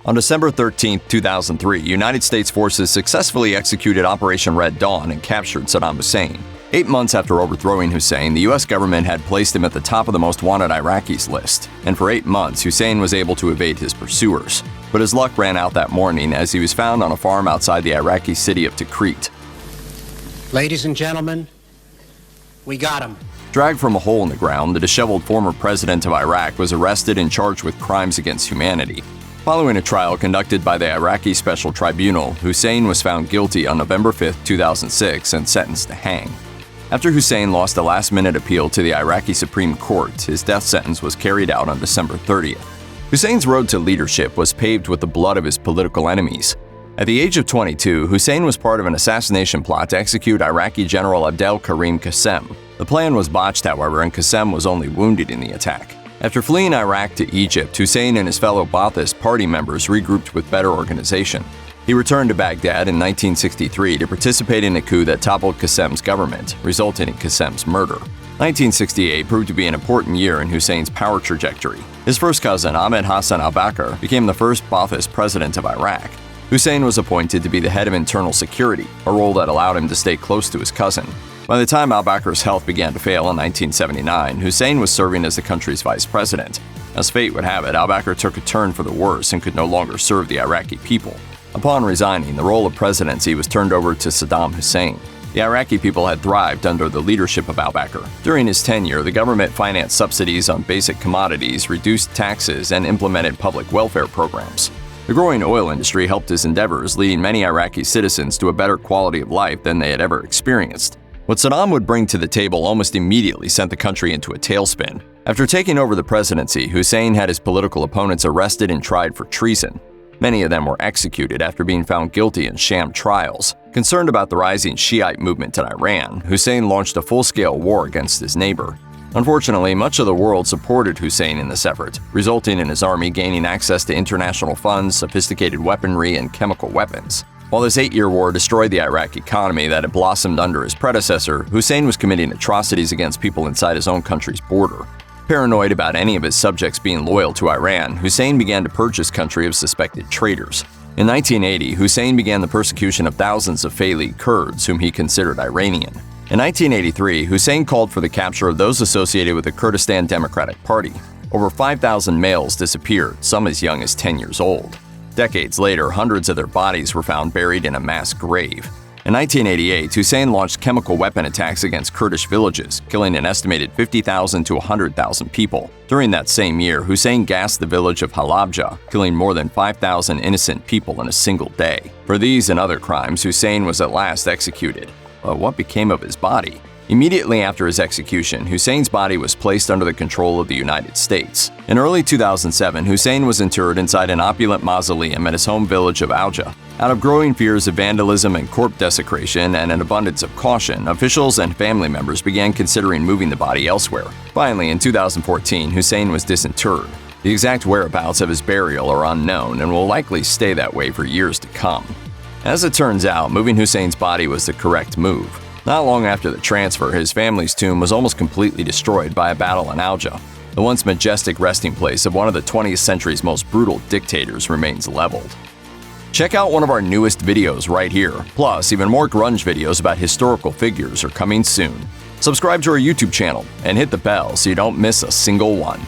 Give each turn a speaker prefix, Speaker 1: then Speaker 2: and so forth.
Speaker 1: On December 13, 2003, United States forces successfully executed Operation Red Dawn and captured Saddam Hussein. 8 months after overthrowing Hussein, the U.S. government had placed him at the top of the most wanted Iraqis list, and for 8 months, Hussein was able to evade his pursuers. But his luck ran out that morning as he was found on a farm outside the Iraqi city of Tikrit.
Speaker 2: Ladies and gentlemen, we got him.
Speaker 1: Dragged from a hole in the ground, the disheveled former president of Iraq was arrested and charged with crimes against humanity. Following a trial conducted by the Iraqi Special Tribunal, Hussein was found guilty on November 5, 2006 and sentenced to hang. After Hussein lost a last-minute appeal to the Iraqi Supreme Court, his death sentence was carried out on December 30th. Hussein's road to leadership was paved with the blood of his political enemies. At the age of 22, Hussein was part of an assassination plot to execute Iraqi General Abdel Karim Qasem. The plan was botched, however, and Qasem was only wounded in the attack. After fleeing Iraq to Egypt, Hussein and his fellow Ba'athist party members regrouped with better organization. He returned to Baghdad in 1963 to participate in a coup that toppled Qasem's government, resulting in Qasem's murder. 1968 proved to be an important year in Hussein's power trajectory. His first cousin, Ahmed Hassan al-Bakr, became the first Ba'athist president of Iraq. Hussein was appointed to be the head of internal security, a role that allowed him to stay close to his cousin. By the time al-Bakr's health began to fail in 1979, Hussein was serving as the country's vice president. As fate would have it, al-Bakr took a turn for the worse and could no longer serve the Iraqi people. Upon resigning, the role of presidency was turned over to Saddam Hussein. The Iraqi people had thrived under the leadership of al-Bakr. During his tenure, the government financed subsidies on basic commodities, reduced taxes, and implemented public welfare programs. The growing oil industry helped his endeavors, leading many Iraqi citizens to a better quality of life than they had ever experienced. What Saddam would bring to the table almost immediately sent the country into a tailspin. After taking over the presidency, Hussein had his political opponents arrested and tried for treason. Many of them were executed after being found guilty in sham trials. Concerned about the rising Shiite movement in Iran, Hussein launched a full-scale war against his neighbor. Unfortunately, much of the world supported Hussein in this effort, resulting in his army gaining access to international funds, sophisticated weaponry, and chemical weapons. While this 8-year war destroyed the Iraq economy that had blossomed under his predecessor, Hussein was committing atrocities against people inside his own country's border. Paranoid about any of his subjects being loyal to Iran, Hussein began to purge his country of suspected traitors. In 1980, Hussein began the persecution of thousands of Faili Kurds whom he considered Iranian. In 1983, Hussein called for the capture of those associated with the Kurdistan Democratic Party. Over 5,000 males disappeared, some as young as 10 years old. Decades later, hundreds of their bodies were found buried in a mass grave. In 1988, Hussein launched chemical weapon attacks against Kurdish villages, killing an estimated 50,000 to 100,000 people. During that same year, Hussein gassed the village of Halabja, killing more than 5,000 innocent people in a single day. For these and other crimes, Hussein was at last executed. But what became of his body? Immediately after his execution, Hussein's body was placed under the control of the United States. In early 2007, Hussein was interred inside an opulent mausoleum at his home village of Auja. Out of growing fears of vandalism and corpse desecration and an abundance of caution, officials and family members began considering moving the body elsewhere. Finally, in 2014, Hussein was disinterred. The exact whereabouts of his burial are unknown and will likely stay that way for years to come. As it turns out, moving Hussein's body was the correct move. Not long after the transfer, his family's tomb was almost completely destroyed by a battle in Auja. The once majestic resting place of one of the 20th century's most brutal dictators remains leveled. Check out one of our newest videos right here. Plus, even more grunge videos about historical figures are coming soon. Subscribe to our YouTube channel and hit the bell so you don't miss a single one.